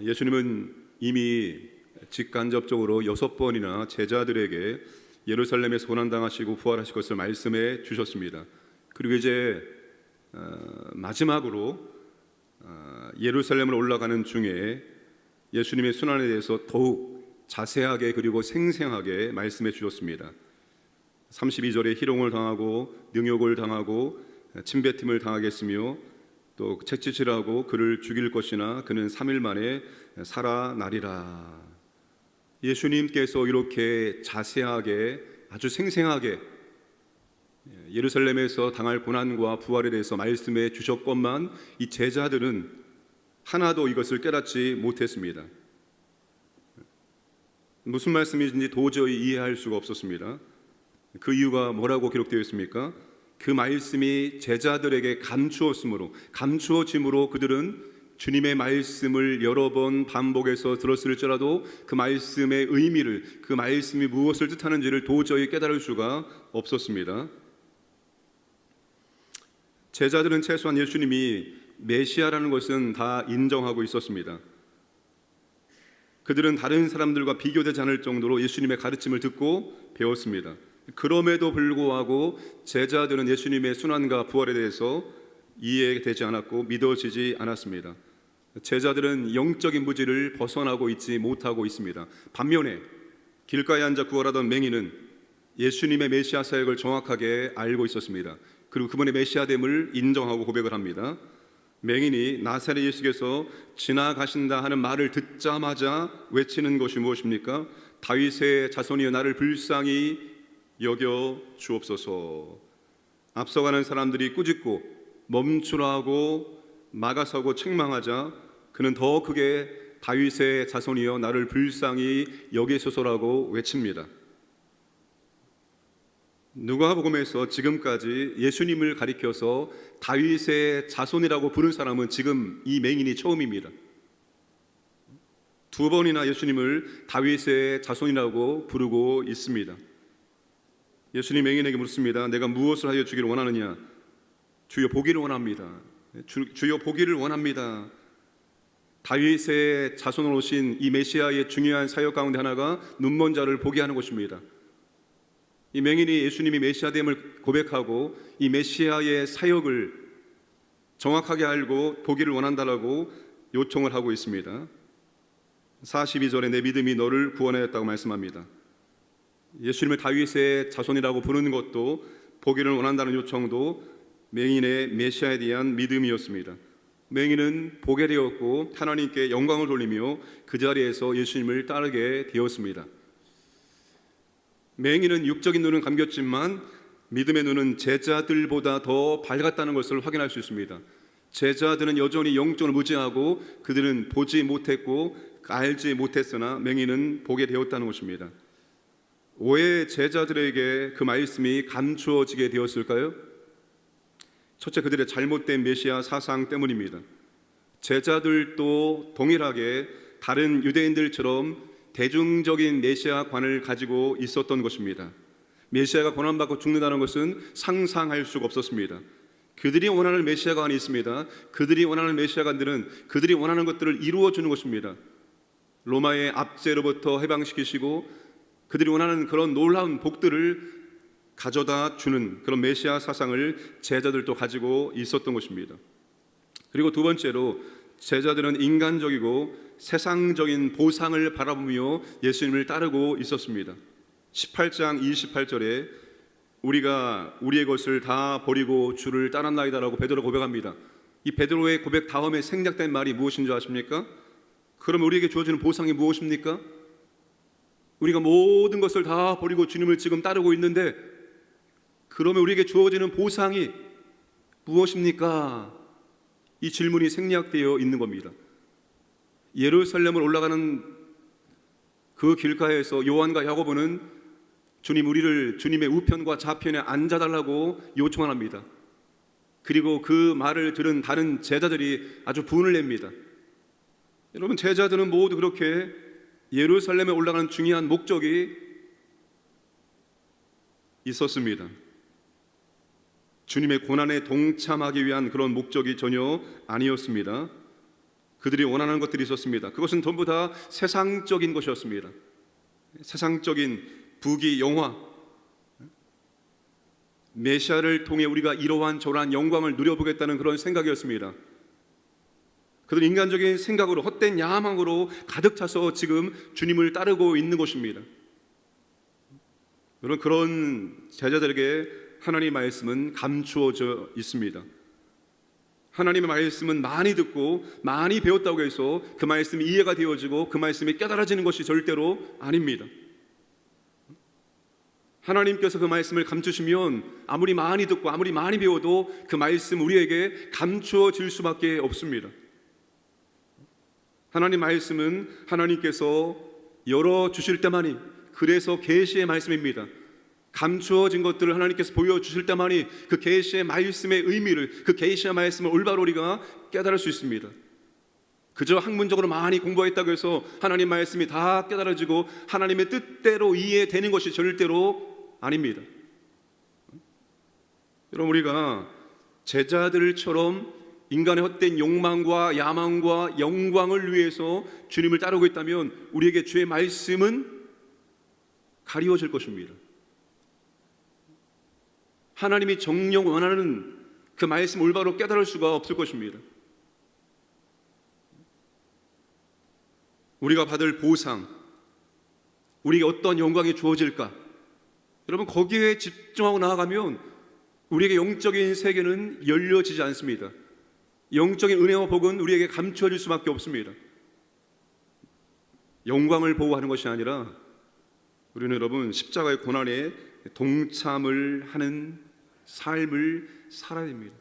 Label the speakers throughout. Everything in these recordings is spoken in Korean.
Speaker 1: 예수님은 이미 직간접적으로 6번이나 제자들에게 예루살렘에서 고난당하시고 부활하실 것을 말씀해 주셨습니다. 그리고 이제 마지막으로 예루살렘을 올라가는 중에 예수님의 순환에 대해서 더욱 자세하게 그리고 생생하게 말씀해 주셨습니다. 32절에 희롱을 당하고 능욕을 당하고 침뱉음을 당하겠으며 또 채찍질하고 그를 죽일 것이나 그는 3일 만에 살아나리라. 예수님께서 이렇게 자세하게 아주 생생하게 예루살렘에서 당할 고난과 부활에 대해서 말씀해 주셨건만 이 제자들은 하나도 이것을 깨닫지 못했습니다. 무슨 말씀인지 도저히 이해할 수가 없었습니다. 그 이유가 뭐라고 기록되어 있습니까? 그 말씀이 제자들에게 감추어짐으로 그들은 주님의 말씀을 여러 번 반복해서 들었을지라도 그 말씀의 의미를, 그 말씀이 무엇을 뜻하는지를 도저히 깨달을 수가 없었습니다. 제자들은 최소한 예수님이 메시아라는 것은 다 인정하고 있었습니다. 그들은 다른 사람들과 비교되지 않을 정도로 예수님의 가르침을 듣고 배웠습니다. 그럼에도 불구하고 제자들은 예수님의 순환과 부활에 대해서 이해되지 않았고 믿어지지 않았습니다. 제자들은 영적인 무지를 벗어나고 있지 못하고 있습니다. 반면에 길가에 앉아 구걸하던 맹인은 예수님의 메시아 사역을 정확하게 알고 있었습니다. 그리고 그분의 메시아됨을 인정하고 고백을 합니다. 맹인이 나사렛 예수께서 지나가신다 하는 말을 듣자마자 외치는 것이 무엇입니까? 다윗의 자손이여 나를 불쌍히 여겨 주옵소서. 앞서가는 사람들이 꾸짖고 멈추라고 막아서고 책망하자 그는 더 크게 다윗의 자손이여 나를 불쌍히 여기소서라고 외칩니다. 누가복음에서 지금까지 예수님을 가리켜서 다윗의 자손이라고 부른 사람은 지금 이 맹인이 처음입니다. 2번이나 예수님을 다윗의 자손이라고 부르고 있습니다. 예수님 맹인에게 묻습니다. 내가 무엇을 하여 주기를 원하느냐? 주여 보기를 원합니다. 주여 보기를 원합니다. 다윗의 자손으로 오신 이 메시아의 중요한 사역 가운데 하나가 눈먼 자를 보게 하는 것입니다. 이 맹인이 예수님이 메시아됨을 고백하고 이 메시아의 사역을 정확하게 알고 보기를 원한다라고 요청을 하고 있습니다. 42절에 내 믿음이 너를 구원하였다고 말씀합니다. 예수님을 다윗의 자손이라고 부르는 것도 보기를 원한다는 요청도 맹인의 메시아에 대한 믿음이었습니다. 맹인은 보게 되었고 하나님께 영광을 돌리며 그 자리에서 예수님을 따르게 되었습니다. 맹인은 육적인 눈은 감겼지만 믿음의 눈은 제자들보다 더 밝았다는 것을 확인할 수 있습니다. 제자들은 여전히 영적으로 무지하고 그들은 보지 못했고 알지 못했으나 맹인은 보게 되었다는 것입니다. 왜 제자들에게 그 말씀이 감추어지게 되었을까요? 첫째, 그들의 잘못된 메시아 사상 때문입니다. 제자들도 동일하게 다른 유대인들처럼 대중적인 메시아관을 가지고 있었던 것입니다. 메시아가 고난받고 죽는다는 것은 상상할 수가 없었습니다. 그들이 원하는 메시아관이 있습니다. 그들이 원하는 메시아관들은 그들이 원하는 것들을 이루어주는 것입니다. 로마의 압제로부터 해방시키시고 그들이 원하는 그런 놀라운 복들을 가져다 주는 그런 메시아 사상을 제자들도 가지고 있었던 것입니다. 그리고 두 번째로 제자들은 인간적이고 세상적인 보상을 바라보며 예수님을 따르고 있었습니다. 18장 28절에 우리가 우리의 것을 다 버리고 주를 따랐나이다라고 베드로가 고백합니다. 이 베드로의 고백 다음에 생략된 말이 무엇인 줄 아십니까? 그럼 우리에게 주어지는 보상이 무엇입니까? 우리가 모든 것을 다 버리고 주님을 지금 따르고 있는데 그러면 우리에게 주어지는 보상이 무엇입니까? 이 질문이 생략되어 있는 겁니다. 예루살렘을 올라가는 그 길가에서 요한과 야고보는 주님 우리를 주님의 우편과 좌편에 앉아달라고 요청을 합니다. 그리고 그 말을 들은 다른 제자들이 아주 분을 냅니다. 여러분, 제자들은 모두 그렇게 예루살렘에 올라가는 중요한 목적이 있었습니다. 주님의 고난에 동참하기 위한 그런 목적이 전혀 아니었습니다. 그들이 원하는 것들이 있었습니다. 그것은 전부 다 세상적인 것이었습니다. 세상적인 부귀 영화, 메시아를 통해 우리가 이러한 저러한 영광을 누려보겠다는 그런 생각이었습니다. 그들은 인간적인 생각으로, 헛된 야망으로 가득 차서 지금 주님을 따르고 있는 것입니다. 여러분, 그런 제자들에게 하나님의 말씀은 감추어져 있습니다. 하나님의 말씀은 많이 듣고 많이 배웠다고 해서 그 말씀이 이해가 되어지고 그 말씀이 깨달아지는 것이 절대로 아닙니다. 하나님께서 그 말씀을 감추시면 아무리 많이 듣고 아무리 많이 배워도 그 말씀 우리에게 감추어질 수밖에 없습니다. 하나님 말씀은 하나님께서 열어주실 때만이, 그래서 계시의 말씀입니다. 감추어진 것들을 하나님께서 보여주실 때만이 그 계시의 말씀의 의미를, 그 계시의 말씀을 올바로 우리가 깨달을 수 있습니다. 그저 학문적으로 많이 공부했다고 해서 하나님 말씀이 다 깨달아지고 하나님의 뜻대로 이해되는 것이 절대로 아닙니다. 여러분, 우리가 제자들처럼 인간의 헛된 욕망과 야망과 영광을 위해서 주님을 따르고 있다면 우리에게 주의 말씀은 가리워질 것입니다. 하나님이 정녕 원하는 그 말씀을 올바로 깨달을 수가 없을 것입니다. 우리가 받을 보상, 우리에게 어떤 영광이 주어질까? 여러분, 거기에 집중하고 나아가면 우리에게 영적인 세계는 열려지지 않습니다. 영적인 은혜와 복은 우리에게 감추어질 수밖에 없습니다. 영광을 보호하는 것이 아니라 우리는 여러분 십자가의 고난에 동참을 하는 삶을 살아야 됩니다.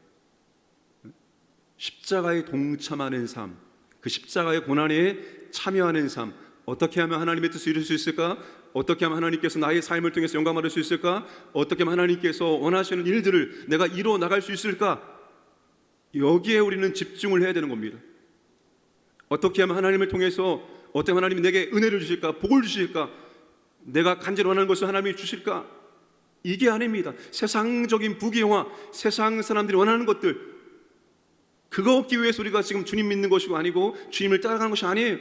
Speaker 1: 십자가에 동참하는 삶, 그 십자가의 고난에 참여하는 삶, 어떻게 하면 하나님의 뜻을 이룰 수 있을까? 어떻게 하면 하나님께서 나의 삶을 통해서 영광 받을 수 있을까? 어떻게 하면 하나님께서 원하시는 일들을 내가 이루어 나갈 수 있을까? 여기에 우리는 집중을 해야 되는 겁니다. 어떻게 하면 하나님을 통해서, 어떻게 하면 하나님이 내게 은혜를 주실까? 복을 주실까? 내가 간절히 원하는 것을 하나님이 주실까? 이게 아닙니다. 세상적인 부귀영화, 세상 사람들이 원하는 것들, 그거 얻기 위해서 우리가 지금 주님 믿는 것이고 아니고 주님을 따라가는 것이 아니에요.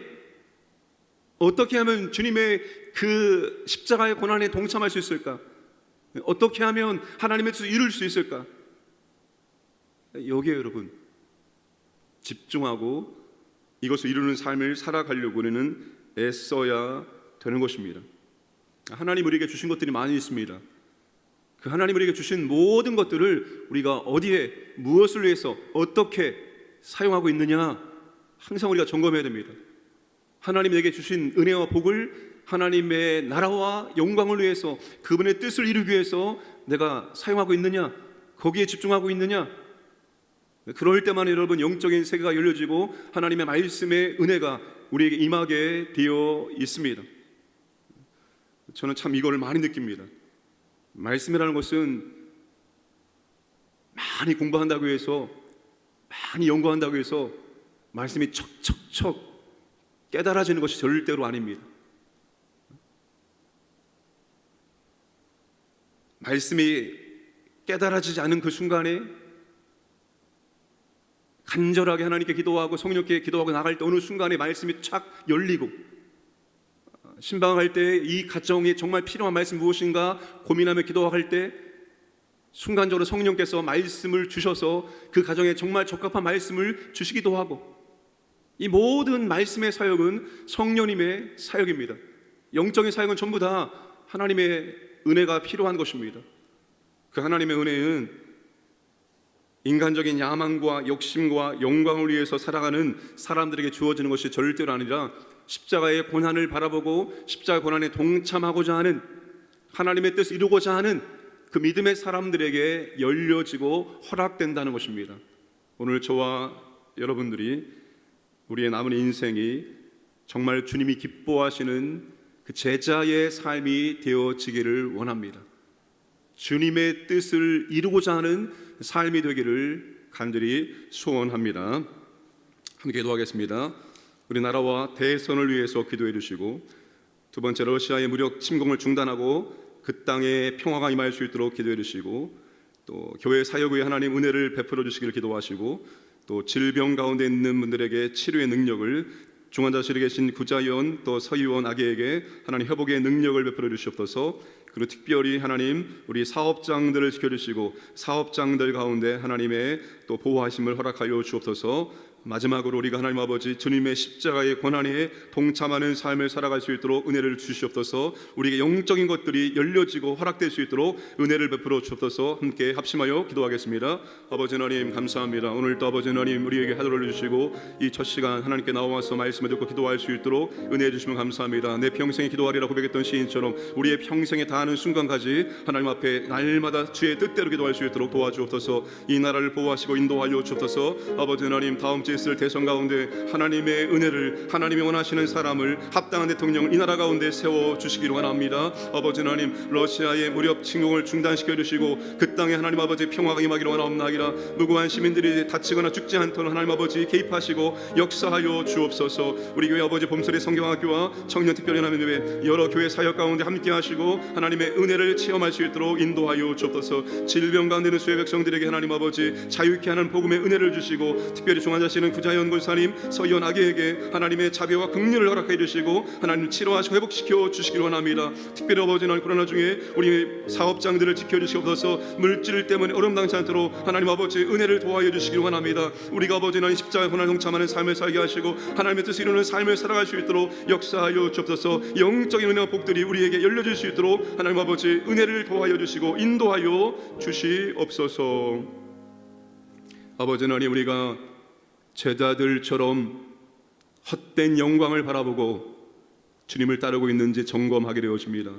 Speaker 1: 어떻게 하면 주님의 그 십자가의 고난에 동참할 수 있을까? 어떻게 하면 하나님의 뜻을 이룰 수 있을까? 여기에 여러분 집중하고 이것을 이루는 삶을 살아가려고 우리는 애써야 되는 것입니다. 하나님 우리에게 주신 것들이 많이 있습니다. 그 하나님 우리에게 주신 모든 것들을 우리가 어디에, 무엇을 위해서, 어떻게 사용하고 있느냐 항상 우리가 점검해야 됩니다. 하나님 내게 주신 은혜와 복을 하나님의 나라와 영광을 위해서, 그분의 뜻을 이루기 위해서 내가 사용하고 있느냐, 거기에 집중하고 있느냐. 그럴 때만 여러분 영적인 세계가 열려지고 하나님의 말씀의 은혜가 우리에게 임하게 되어 있습니다. 저는 참 이거를 많이 느낍니다. 말씀이라는 것은 많이 공부한다고 해서, 많이 연구한다고 해서 말씀이 척척척 깨달아지는 것이 절대로 아닙니다. 말씀이 깨달아지지 않은 그 순간에 간절하게 하나님께 기도하고 성령께 기도하고 나갈 때 어느 순간에 말씀이 착 열리고, 신방할 때 이 가정에 정말 필요한 말씀 무엇인가 고민하며 기도할 때 순간적으로 성령께서 말씀을 주셔서 그 가정에 정말 적합한 말씀을 주시기도 하고, 이 모든 말씀의 사역은 성령님의 사역입니다. 영적인 사역은 전부 다 하나님의 은혜가 필요한 것입니다. 그 하나님의 은혜는 인간적인 야망과 욕심과 영광을 위해서 살아가는 사람들에게 주어지는 것이 절대로 아니라 십자가의 고난을 바라보고 십자가의 고난에 동참하고자 하는, 하나님의 뜻을 이루고자 하는 그 믿음의 사람들에게 열려지고 허락된다는 것입니다. 오늘 저와 여러분들이 우리의 남은 인생이 정말 주님이 기뻐하시는 그 제자의 삶이 되어지기를 원합니다. 주님의 뜻을 이루고자 하는 삶이 되기를 간절히 소원합니다. 함께 기도하겠습니다. 우리나라와 대선을 위해서 기도해 주시고, 두 번째 러시아의 무력 침공을 중단하고 그 땅에 평화가 임할 수 있도록 기도해 주시고, 또 교회 사역 위에 하나님 은혜를 베풀어 주시기를 기도하시고, 또 질병 가운데 있는 분들에게 치료의 능력을, 중환자실에 계신 구자원 또 서의원 아기에게 하나님 회복의 능력을 베풀어 주시옵소서. 그리고 특별히 하나님 우리 사업장들을 지켜주시고 사업장들 가운데 하나님의 또 보호하심을 허락하여 주옵소서. 마지막으로 우리가 하나님 아버지 주님의 십자가의 고난에 동참하는 삶을 살아갈 수 있도록 은혜를 주시옵소서. 우리에게 영적인 것들이 열려지고 허락될 수 있도록 은혜를 베풀어 주옵소서. 함께 합심하여 기도하겠습니다. 아버지 하나님 감사합니다. 오늘도 아버지 하나님 우리에게 하루를 주시고 이 첫 시간 하나님께 나와서 말씀을 듣고 기도할 수 있도록 은혜해 주시면 감사합니다. 내 평생에 기도하리라 고백했던 시인처럼 우리의 평생에 다하는 순간까지 하나님 앞에 날마다 주의 뜻대로 기도할 수 있도록 도와주옵소서. 이 나라를 보호하시고 인도하여 주옵소서. 아버지 하나님 다음 주에 있을 대선 가운데 하나님의 은혜를, 하나님이 원하시는 사람을, 합당한 대통령을 이 나라 가운데 세워 주시기를 원합니다. 아버지 하나님 러시아의 무력 침공을 중단시켜 주시고 그 땅에 하나님 아버지 평화가 임하기를 원하옵나이다. 무고한 시민들이 다치거나 죽지 않도록 하나님 아버지 개입하시고 역사하여 주옵소서. 우리 교회 아버지 봄소리 성경학교와 청년 특별연합교회 여러 교회 사역 가운데 함께 하시고 하나님의 은혜를 체험할 수 있도록 인도하여 주옵소서. 질병 가운데 있는 수의 백성들에게 하나님 아버지 자유케 하는 복음의 은혜를 주시고 특별히 중환자실은 구자연 권사님 서의원 아기에게 하나님의 자비와 긍휼을 허락해 주시고 하나님 치료하시고 회복시켜 주시기를 원합니다. 특별히 아버지 하나님 코로나 중에 우리 사업장들을 지켜주시옵소서. 물질 때문에 어려움 당치 않도록 하나님 아버지 은혜를 도와여 주시기를 원합니다. 우리가 아버지 하나님 십자가의 고난을 동참하는 삶을 살게 하시고 하나님의 뜻을 이루는 삶을 살아갈 수 있도록 역사하여 주옵소서. 영적인 은혜와 복들이 우리에게 열려질 수 있도록 하나님 아버지 은혜를 도와여 주시고 인도하여 주시옵소서. 아버지 하나님 우리가 제자들처럼 헛된 영광을 바라보고 주님을 따르고 있는지 점검하게 되어집니다.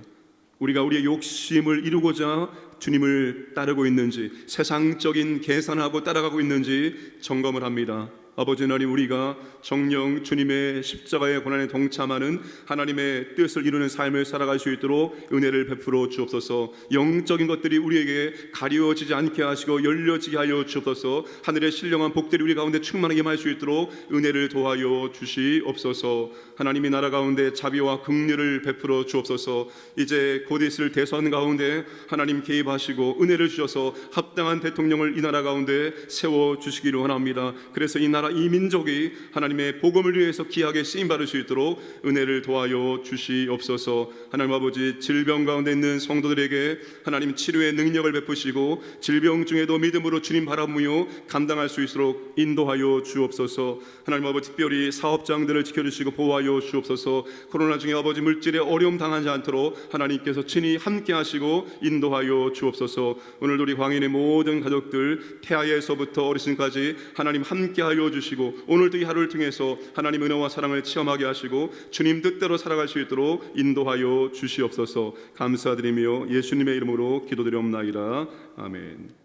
Speaker 1: 우리가 우리의 욕심을 이루고자 주님을 따르고 있는지, 세상적인 계산하고 따라가고 있는지 점검을 합니다. 아버지 하나님 우리가 정녕 주님의 십자가의 고난에 동참하는 하나님의 뜻을 이루는 삶을 살아갈 수 있도록 은혜를 베풀어 주옵소서. 영적인 것들이 우리에게 가려지지 않게 하시고 열려지게 하여 주옵소서. 하늘의 신령한 복들이 우리 가운데 충만하게 임할 수 있도록 은혜를 도와여 주시옵소서. 하나님이 나라 가운데 자비와 긍휼을 베풀어 주옵소서. 이제 곧 있을 대선 가운데 하나님 개입하시고 은혜를 주셔서 합당한 대통령을 이 나라 가운데 세워 주시기를 원합니다. 그래서 이 나라 이 민족이 하나님의 복음을 위해서 귀하게 쓰임받을 수 있도록 은혜를 도와여 주시옵소서. 하나님 아버지 질병 가운데 있는 성도들에게 하나님 치료의 능력을 베푸시고 질병 중에도 믿음으로 주님 바라보며 감당할 수 있도록 인도하여 주옵소서. 하나님 아버지 특별히 사업장들을 지켜주시고 보호하여 주옵소서. 코로나 중에 아버지 물질에 어려움 당하지 않도록 하나님께서 친히 함께 하시고 인도하여 주옵소서. 오늘도 우리 광인의 모든 가족들 태아에서부터 어르신까지 하나님 함께 하여 주시고 오늘도 이 하루를 통해서 하나님 은혜와 사랑을 체험하게 하시고 주님 뜻대로 살아갈 수 있도록 인도하여 주시옵소서. 감사드리며 예수님의 이름으로 기도드리옵나이다. 아멘.